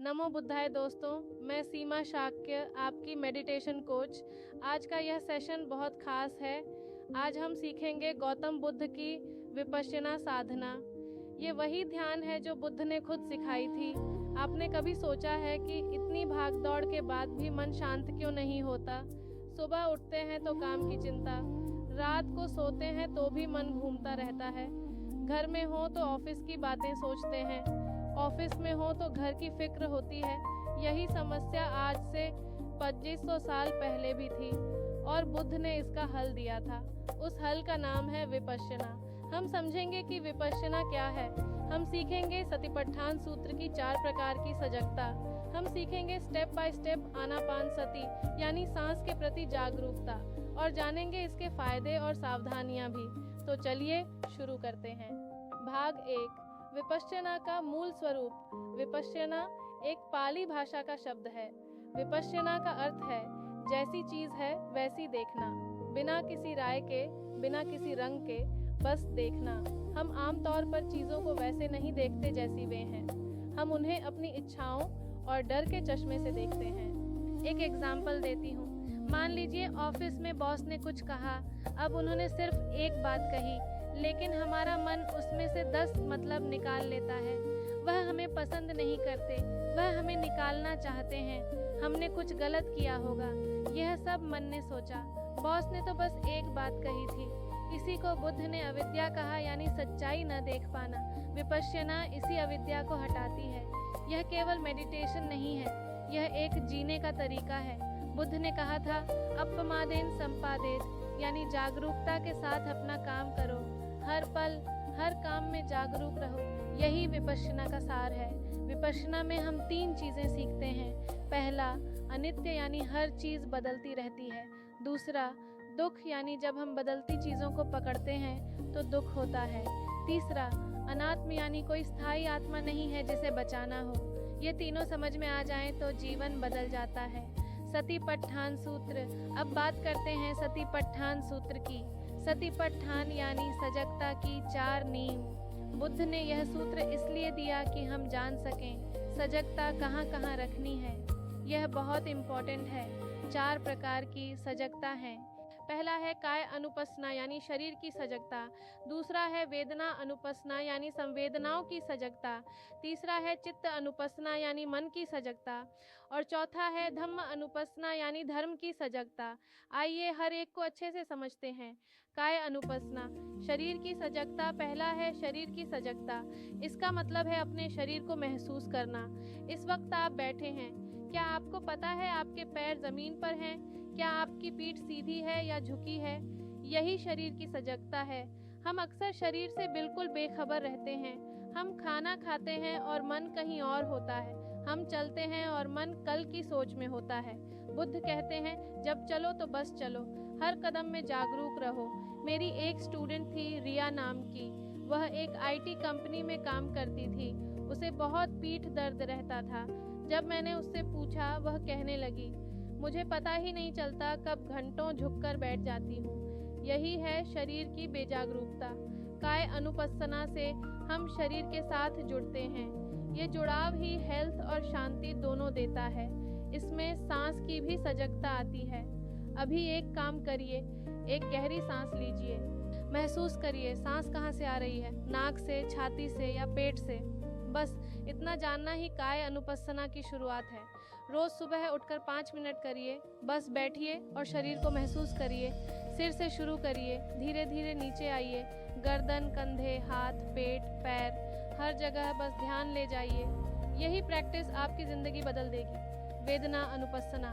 नमो बुद्धाय दोस्तों, मैं सीमा शाक्य, आपकी मेडिटेशन कोच। आज का यह सेशन बहुत खास है। आज हम सीखेंगे गौतम बुद्ध की विपश्यना साधना। ये वही ध्यान है जो बुद्ध ने खुद सिखाई थी। आपने कभी सोचा है कि इतनी भाग दौड़ के बाद भी मन शांत क्यों नहीं होता? सुबह उठते हैं तो काम की चिंता, रात को सोते हैं तो भी मन घूमता रहता है। घर में हो तो ऑफिस की बातें सोचते हैं, ऑफिस में हो तो घर की फिक्र होती है। यही समस्या आज से 2500 साल पहले भी थी और बुद्ध ने इसका हल दिया था। उस हल का नाम है विपश्यना। हम समझेंगे कि विपश्यना क्या है। हम सीखेंगे सतिपट्ठान सूत्र की 4 प्रकार की सजगता। हम सीखेंगे स्टेप बाय स्टेप आनापानसति यानी सांस के प्रति जागरूकता और जानेंगे इसके फायदे और सावधानियां भी। तो चलिए शुरू करते हैं। भाग 1, विपश्यना का मूल स्वरूप। विपश्यना एक पाली भाषा का शब्द है। विपश्यना का अर्थ है जैसी चीज है वैसी देखना, बिना किसी राय के, बिना किसी रंग के, बस देखना। हम आम तौर पर चीजों को वैसे नहीं देखते जैसी वे हैं। हम उन्हें अपनी इच्छाओं और डर के चश्मे से देखते हैं। एक एग्जाम्पल देती हूँ। मान लीजिए ऑफिस में बॉस ने कुछ कहा। अब उन्होंने सिर्फ एक बात कही, लेकिन हमारा मन उसमें से 10 मतलब निकाल लेता है। वह हमें पसंद नहीं करते, वह हमें निकालना चाहते हैं, हमने कुछ गलत किया होगा। यह सब मन ने सोचा। बॉस ने तो बस एक बात कही थी। इसी को बुद्ध ने अविद्या कहा, यानी सच्चाई न देख पाना। विपश्यना इसी अविद्या को हटाती है। यह केवल मेडिटेशन नहीं है, यह एक जीने का तरीका है। बुद्ध ने कहा था, अपमादेन संपादेत, यानी जागरूकता के साथ अपना काम करो। हर पल हर काम में जागरूक रहो। यही विपश्यना का सार है। विपश्यना में हम 3 चीजें सीखते हैं। पहला, अनित्य यानी हर चीज बदलती रहती है। दूसरा, दुख यानी जब हम बदलती चीजों को पकड़ते हैं तो दुख होता है। तीसरा, अनात्म यानी कोई स्थायी आत्मा नहीं है जिसे बचाना हो। ये तीनों समझ में आ जाएं तो जीवन बदल जाता है। सतिपट्ठान सूत्र। अब बात करते हैं सतिपट्ठान सूत्र की। सतिपट्ठान यानी सजगता की 4 नींव। बुद्ध ने यह सूत्र इसलिए दिया कि हम जान सकें सजगता कहाँ कहाँ रखनी है। यह बहुत इम्पोर्टेंट है। 4 प्रकार की सजगता है। पहला है काय अनुपस्ना यानी शरीर की सजगता। दूसरा है वेदना अनुपस्ना यानी संवेदनाओं की सजगता। तीसरा है चित्त अनुपस्ना यानी मन की सजगता। और चौथा है धम्म अनुपस्ना यानी धर्म की सजगता। आइए हर एक को अच्छे से समझते हैं। काय अनुपस्ना, शरीर की सजगता। पहला है शरीर की सजगता। इसका मतलब है अपने शरीर को महसूस करना। इस वक्त आप बैठे हैं, क्या आपको पता है आपके पैर जमीन पर हैं? क्या आपकी पीठ सीधी है या झुकी है? यही शरीर की सजगता है। हम अक्सर शरीर से बिल्कुल बेखबर रहते हैं। हम खाना खाते हैं और मन कहीं और होता है। हम चलते हैं और मन कल की सोच में होता है। बुद्ध कहते हैं, जब चलो तो बस चलो, हर कदम में जागरूक रहो। मेरी एक स्टूडेंट थी रिया नाम की। वह एक IT कंपनी में काम करती थी। उसे बहुत पीठ दर्द रहता था। जब मैंने उससे पूछा, वह कहने लगी, मुझे पता ही नहीं चलता कब घंटों झुककर बैठ जाती हूँ। यही है शरीर की बेजागरूकता। काय अनुपस्सना से हम शरीर के साथ जुड़ते हैं। ये जुड़ाव ही हेल्थ और शांति दोनों देता है। इसमें सांस की भी सजगता आती है। अभी एक काम करिए, एक गहरी सांस लीजिए। महसूस करिए सांस कहाँ से आ रही है, नाक से, छाती से या पेट से। बस इतना जानना ही काय अनुपस्सना की शुरुआत है। रोज सुबह उठकर 5 मिनट करिए। बस बैठिए और शरीर को महसूस करिए। सिर से शुरू करिए, धीरे धीरे नीचे आइए। गर्दन, कंधे, हाथ, पेट, पैर, हर जगह बस ध्यान ले जाइए। यही प्रैक्टिस आपकी जिंदगी बदल देगी। वेदना अनुपस्सना,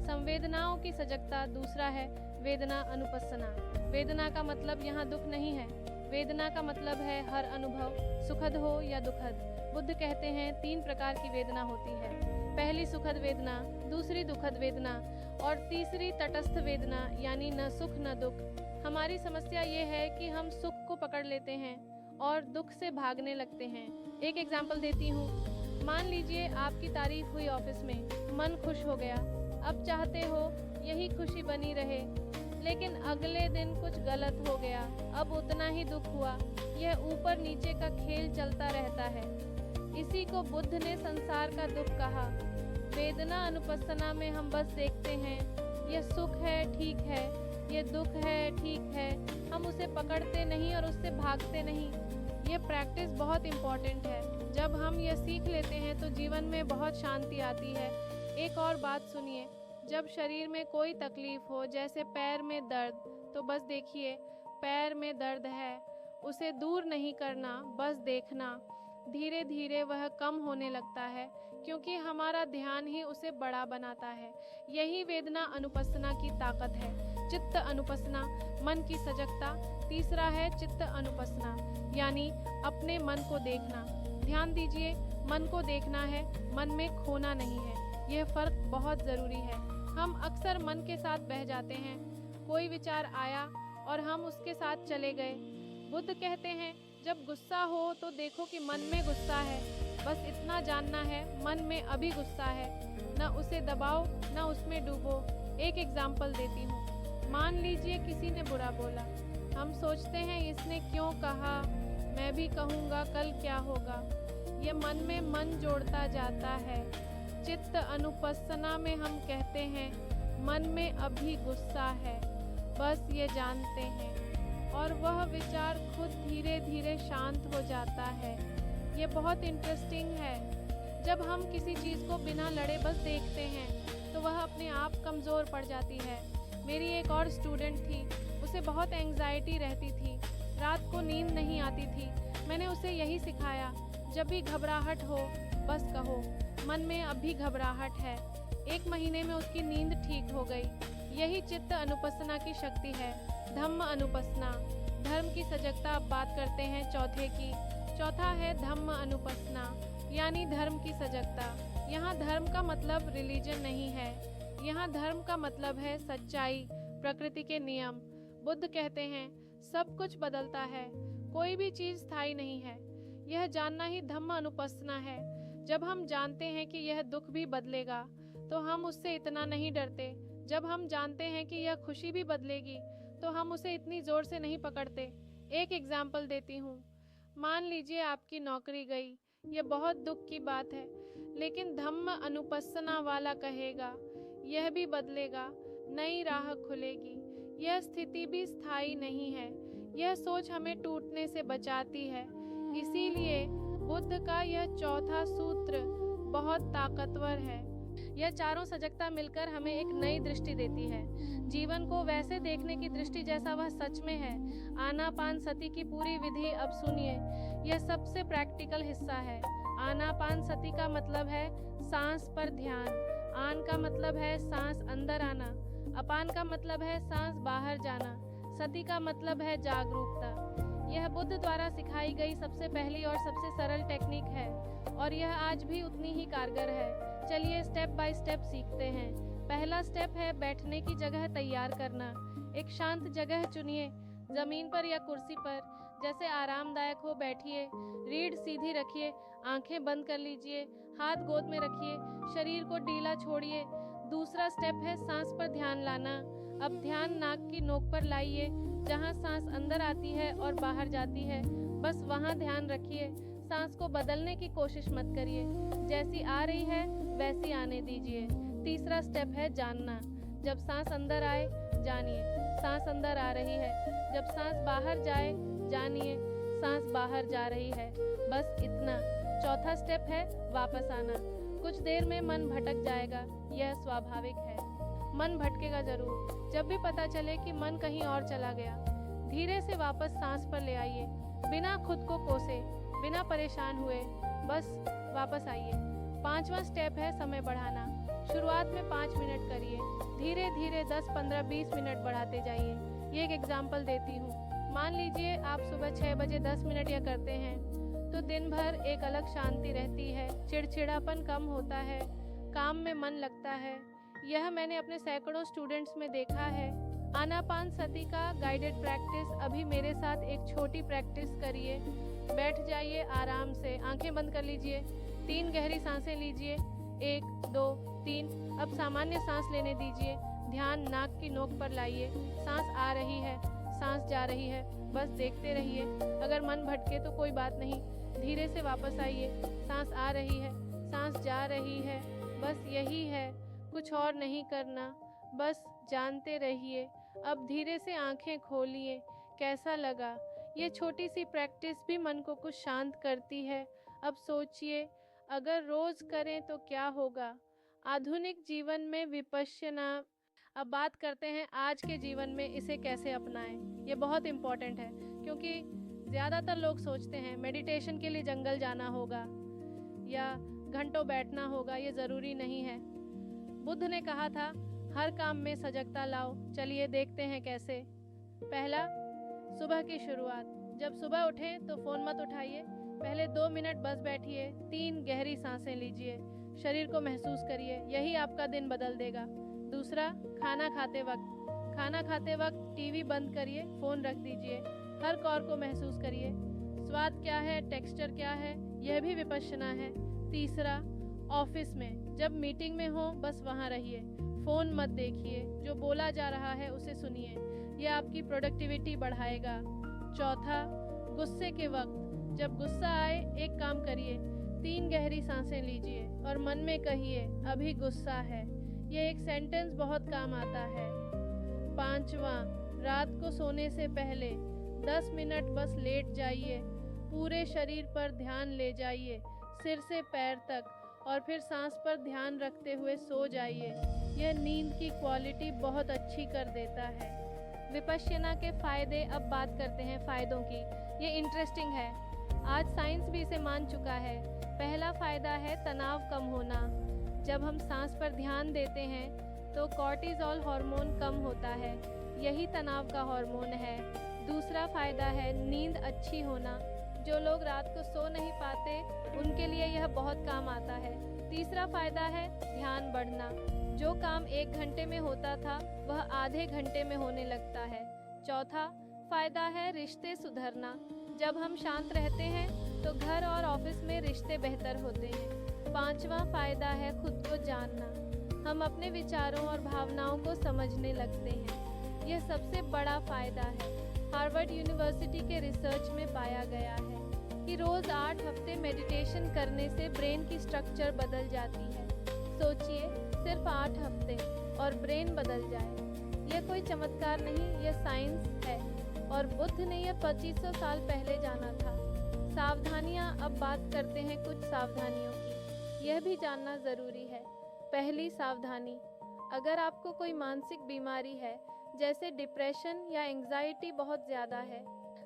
संवेदनाओं की सजगता। दूसरा है वेदना अनुपस्सना। वेदना का मतलब यहाँ दुख नहीं है। वेदना का मतलब है हर अनुभव, सुखद हो या दुखद। बुद्ध कहते हैं 3 प्रकार की वेदना होती है। पहली सुखद वेदना, दूसरी दुखद वेदना और तीसरी तटस्थ वेदना यानी न सुख न दुख। हमारी समस्या ये है कि हम सुख को पकड़ लेते हैं और दुख से भागने लगते हैं। एक एग्जाम्पल देती हूँ। मान लीजिए आपकी तारीफ हुई ऑफिस में, मन खुश हो गया। अब चाहते हो यही खुशी बनी रहे, लेकिन अगले दिन कुछ गलत हो गया, अब उतना ही दुख हुआ। यह ऊपर नीचे का खेल चलता रहता है। इसी को बुद्ध ने संसार का दुख कहा। वेदना अनुपस्सना में हम बस देखते हैं, यह सुख है ठीक है, ये दुख है ठीक है, हम उसे पकड़ते नहीं और उससे भागते नहीं। ये प्रैक्टिस बहुत इम्पॉर्टेंट है। जब हम यह सीख लेते हैं तो जीवन में बहुत शांति आती है। एक और बात सुनिए, जब शरीर में कोई तकलीफ हो, जैसे पैर में दर्द, तो बस देखिए पैर में दर्द है, उसे दूर नहीं करना, बस देखना। धीरे धीरे वह कम होने लगता है, क्योंकि हमारा ध्यान ही उसे बड़ा बनाता है। यही वेदना अनुपस्सना की ताकत है। चित्त अनुपस्सना, मन की सजगता। तीसरा है चित्त अनुपस्सना, यानी अपने मन को देखना। ध्यान दीजिए, मन को देखना है, मन में खोना नहीं है। यह फर्क बहुत ज़रूरी है। हम अक्सर मन के साथ बह जाते हैं। कोई विचार आया और हम उसके साथ चले गए। बुद्ध कहते हैं, जब गुस्सा हो तो देखो कि मन में गुस्सा है, बस इतना जानना है मन में अभी गुस्सा है। न उसे दबाओ न उसमें डूबो। एक एग्जाम्पल देती हूँ। मान लीजिए किसी ने बुरा बोला, हम सोचते हैं इसने क्यों कहा, मैं भी कहूँगा कल क्या होगा। ये मन में मन जोड़ता जाता है। चित्त अनुपस्सना में हम कहते हैं मन में अभी गुस्सा है, बस ये जानते हैं, और वह विचार खुद धीरे धीरे शांत हो जाता है। ये बहुत इंटरेस्टिंग है। जब हम किसी चीज़ को बिना लड़े बस देखते हैं तो वह अपने आप कमज़ोर पड़ जाती है। मेरी एक और स्टूडेंट थी, उसे बहुत एंग्जाइटी रहती थी, रात को नींद नहीं आती थी। मैंने उसे यही सिखाया, जब भी घबराहट हो बस कहो मन में अभी घबराहट है। 1 महीने में उसकी नींद ठीक हो गई। यही चित्त अनुपस्सना की शक्ति है। धम्म अनुपस्सना, धर्म की सजगता। अब बात करते हैं चौथे की। चौथा है धम्म अनुपस्सना, यानी धर्म की सजगता। यहाँ धर्म का मतलब रिलीजन नहीं है, यहाँ धर्म का मतलब है सच्चाई, प्रकृति के नियम। बुद्ध कहते हैं सब कुछ बदलता है, कोई भी चीज़ स्थायी नहीं है। यह जानना ही धम्म अनुपस्सना है। जब हम जानते हैं कि यह दुख भी बदलेगा तो हम उससे इतना नहीं डरते। जब हम जानते हैं कि यह खुशी भी बदलेगी तो हम उसे इतनी ज़ोर से नहीं पकड़ते। एक एग्जाम्पल देती हूँ। मान लीजिए आपकी नौकरी गई, यह बहुत दुख की बात है, लेकिन धम्म अनुपस्सना वाला कहेगा यह भी बदलेगा, नई राह खुलेगी। यह स्थिति भी स्थायी नहीं है। यह सोच हमें टूटने से बचाती है। इसीलिए बुद्ध का यह चौथा सूत्र बहुत ताकतवर है। यह चारों सजगता मिलकर हमें एक नई दृष्टि देती है, जीवन को वैसे देखने की दृष्टि जैसा वह सच में है। आनापानसति की पूरी विधि अब सुनिए, यह सबसे प्रैक्टिकल हिस्सा है। आनापानसति का मतलब है सांस पर ध्यान। आन का मतलब है सांस अंदर आना, अपान का मतलब है सांस बाहर जाना, सति का मतलब है जागरूकता। यह बुद्ध द्वारा सिखाई गई सबसे पहली और सबसे सरल टेक्निक है, और यह आज भी उतनी ही कारगर है। चलिए स्टेप बाय स्टेप सीखते हैं। पहला स्टेप है बैठने की जगह तैयार करना। एक शांत जगह चुनिए, ज़मीन पर या कुर्सी पर, जैसे आरामदायक हो बैठिए। रीढ़ सीधी रखिए, आंखें बंद कर लीजिए, हाथ गोद में रखिए, शरीर को ढीला छोड़िए। दूसरा स्टेप है सांस पर ध्यान लाना। अब ध्यान नाक की नोक पर लाइए, जहाँ सांस अंदर आती है और बाहर जाती है, बस वहाँ ध्यान रखिए। सांस को बदलने की कोशिश मत करिए, जैसी आ रही है वैसी आने दीजिए। तीसरा स्टेप है जानना। जब सांस अंदर आए जानिए सांस अंदर आ रही है, जब सांस बाहर जाए जानिए सांस बाहर जा रही है, बस इतना। चौथा स्टेप है वापस आना। कुछ देर में मन भटक जाएगा, यह स्वाभाविक है। मन भटकेगा जरूर। जब भी पता चले कि मन कहीं और चला गया, धीरे से वापस सांस पर ले आइए, बिना खुद को कोसे, बिना परेशान हुए, बस वापस आइए। पांचवा स्टेप है समय बढ़ाना। शुरुआत में 5 मिनट करिए, धीरे धीरे 10, 15, 20 मिनट बढ़ाते जाइए। ये एक एग्जाम्पल देती हूँ। मान लीजिए आप सुबह 6 बजे 10 मिनट या करते हैं तो दिन भर एक अलग शांति रहती है, चिड़चिड़ापन कम होता है, काम में मन लगता है। यह मैंने अपने सैकड़ों स्टूडेंट्स में देखा है। आनापानसति का गाइडेड प्रैक्टिस अभी मेरे साथ एक छोटी प्रैक्टिस करिए। बैठ जाइए आराम से, आंखें बंद कर लीजिए, 3 गहरी सांसें लीजिए, 1, 2, 3। अब सामान्य सांस लेने दीजिए, ध्यान नाक की नोक पर लाइए। सांस आ रही है, सांस जा रही है, बस देखते रहिए। अगर मन भटके तो कोई बात नहीं, धीरे से वापस आइए। सांस आ रही है, सांस जा रही है, बस यही है, कुछ और नहीं करना, बस जानते रहिए। अब धीरे से आंखें खोलिए। कैसा लगा? ये छोटी सी प्रैक्टिस भी मन को कुछ शांत करती है। अब सोचिए, अगर रोज करें तो क्या होगा? आधुनिक जीवन में विपश्यना। अब बात करते हैं आज के जीवन में इसे कैसे अपनाएं। ये बहुत इम्पॉर्टेंट है, क्योंकि ज़्यादातर लोग सोचते हैं मेडिटेशन के लिए जंगल जाना होगा या घंटों बैठना होगा। ये ज़रूरी नहीं है। बुद्ध ने कहा था, हर काम में सजगता लाओ। चलिए देखते हैं कैसे। पहला, सुबह की शुरुआत। जब सुबह उठें तो फ़ोन मत उठाइए। पहले 2 मिनट बस बैठिए, 3 गहरी सांसें लीजिए, शरीर को महसूस करिए। यही आपका दिन बदल देगा। दूसरा, खाना खाते वक्त। खाना खाते वक्त टीवी बंद करिए, फ़ोन रख दीजिए। हर कौर को महसूस करिए। स्वाद क्या है, टेक्सचर क्या है, यह भी विपश्यना है। तीसरा, ऑफिस में जब मीटिंग में हो बस वहाँ रहिए, फ़ोन मत देखिए, जो बोला जा रहा है उसे सुनिए, यह आपकी प्रोडक्टिविटी बढ़ाएगा। चौथा, गुस्से के वक्त जब गुस्सा आए एक काम करिए, 3 गहरी सांसें लीजिए और मन में कहिए, अभी गुस्सा है। ये एक सेंटेंस बहुत काम आता है। पांचवा, रात को सोने से पहले 10 मिनट बस लेट जाइए, पूरे शरीर पर ध्यान ले जाइए, सिर से पैर तक, और फिर सांस पर ध्यान रखते हुए सो जाइए। यह नींद की क्वालिटी बहुत अच्छी कर देता है। विपश्यना के फ़ायदे। अब बात करते हैं फ़ायदों की। ये इंटरेस्टिंग है, आज साइंस भी इसे मान चुका है। पहला फ़ायदा है तनाव कम होना। जब हम सांस पर ध्यान देते हैं तो कॉर्टिसोल हार्मोन कम होता है, यही तनाव का हार्मोन है। दूसरा फ़ायदा है नींद अच्छी होना। जो लोग रात को सो नहीं पाते उनके लिए यह बहुत काम आता है। तीसरा फ़ायदा है ध्यान बढ़ना। जो काम 1 घंटे में होता था वह आधे घंटे में होने लगता है। चौथा फ़ायदा है रिश्ते सुधरना। जब हम शांत रहते हैं तो घर और ऑफिस में रिश्ते बेहतर होते हैं। पांचवा फ़ायदा है खुद को जानना। हम अपने विचारों और भावनाओं को समझने लगते हैं। यह सबसे बड़ा फ़ायदा है। हार्वर्ड यूनिवर्सिटी के रिसर्च में पाया गया है कि रोज़ 8 हफ्ते मेडिटेशन करने से ब्रेन की स्ट्रक्चर बदल जाती है। सोचिए, सिर्फ 8 हफ्ते और ब्रेन बदल जाए। यह कोई चमत्कार नहीं, यह साइंस है, और बुद्ध ने यह 2500 साल पहले जाना था। सावधानियाँ। अब बात करते हैं कुछ सावधानियों की, यह भी जानना ज़रूरी है। पहली सावधानी, अगर आपको कोई मानसिक बीमारी है जैसे डिप्रेशन या एंग्जाइटी बहुत ज़्यादा है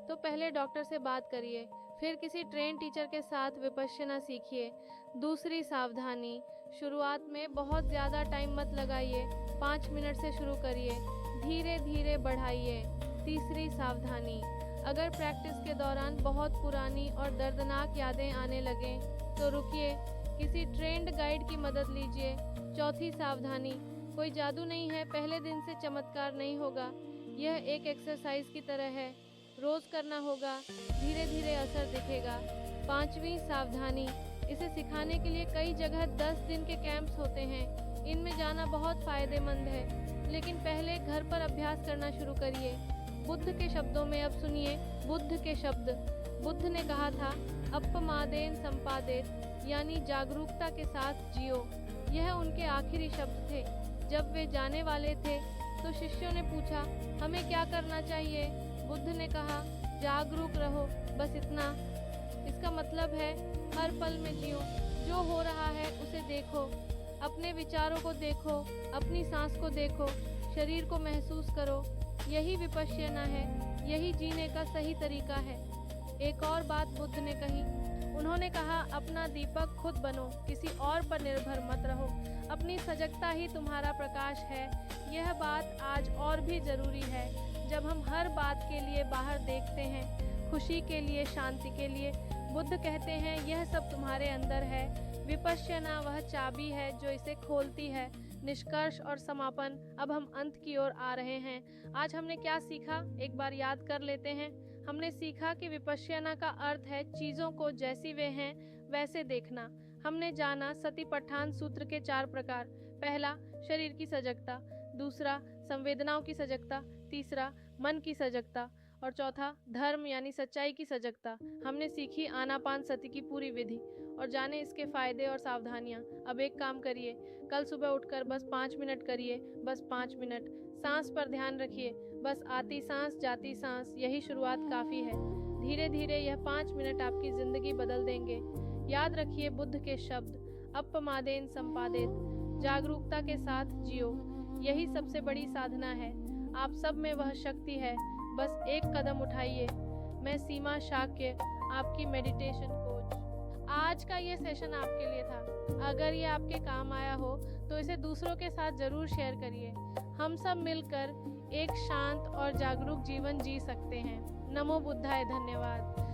तो पहले डॉक्टर से बात करिए, फिर किसी ट्रेन टीचर के साथ विपश्यना सीखिए। दूसरी सावधानी, शुरुआत में बहुत ज़्यादा टाइम मत लगाइए, 5 मिनट से शुरू करिए, धीरे धीरे बढ़ाइए। तीसरी सावधानी, अगर प्रैक्टिस के दौरान बहुत पुरानी और दर्दनाक यादें आने लगें तो रुकिए, किसी ट्रेंड गाइड की मदद लीजिए। चौथी सावधानी, कोई जादू नहीं है, पहले दिन से चमत्कार नहीं होगा, यह एक एक्सरसाइज की तरह है, रोज़ करना होगा, धीरे धीरे असर दिखेगा। पांचवी सावधानी, इसे सिखाने के लिए कई जगह 10 दिन के कैंप्स होते हैं, इनमें जाना बहुत फ़ायदेमंद है, लेकिन पहले घर पर अभ्यास करना शुरू करिए। बुद्ध के शब्दों में अब सुनिए बुद्ध के शब्द। बुद्ध ने कहा था, अपमादेन संपादेत, यानी जागरूकता के साथ जियो। यह उनके आखिरी शब्द थे। जब वे जाने वाले थे तो शिष्यों ने पूछा, हमें क्या करना चाहिए? बुद्ध ने कहा, जागरूक रहो, बस इतना। इसका मतलब है हर पल में जियो, जो हो रहा है उसे देखो, अपने विचारों को देखो, अपनी सांस को देखो, शरीर को महसूस करो। यही विपश्यना है, यही जीने का सही तरीका है। एक और बात बुद्ध ने कही, उन्होंने कहा, अपना दीपक खुद बनो, किसी और पर निर्भर मत रहो, अपनी सजगता ही तुम्हारा प्रकाश है। यह बात आज और भी ज़रूरी है, जब हम हर बात के लिए बाहर देखते हैं, खुशी के लिए, शांति के लिए। बुद्ध कहते हैं, यह सब तुम्हारे अंदर है। विपश्यना वह चाबी है जो इसे खोलती है। निष्कर्ष और समापन। अब हम अंत की ओर आ रहे हैं। आज हमने क्या सीखा, एक बार याद कर लेते हैं। हमने सीखा कि विपश्यना का अर्थ है चीज़ों को जैसी वे हैं वैसे देखना। हमने जाना सतिपट्ठान सूत्र के 4 प्रकार। पहला, शरीर की सजगता। दूसरा, संवेदनाओं की सजगता। तीसरा, मन की सजगता। और चौथा, धर्म यानी सच्चाई की सजगता। हमने सीखी आनापान सति की पूरी विधि और जाने इसके फायदे और सावधानियां। अब एक काम करिए, कल सुबह उठकर बस 5 मिनट करिए, बस 5 मिनट। सांस पर ध्यान रखिए, बस आती सांस जाती सांस, यही शुरुआत काफ़ी है। धीरे धीरे यह 5 मिनट आपकी ज़िंदगी बदल देंगे। याद रखिए बुद्ध के शब्द, अपमादेन संपादित, जागरूकता के साथ जियो। यही सबसे बड़ी साधना है। आप सब में वह शक्ति है, बस एक कदम उठाइए। मैं सीमा शाक्य, आपकी मेडिटेशन कोच। आज का ये सेशन आपके लिए था। अगर ये आपके काम आया हो तो इसे दूसरों के साथ ज़रूर शेयर करिए। हम सब मिलकर एक शांत और जागरूक जीवन जी सकते हैं। नमो बुद्धाय। धन्यवाद।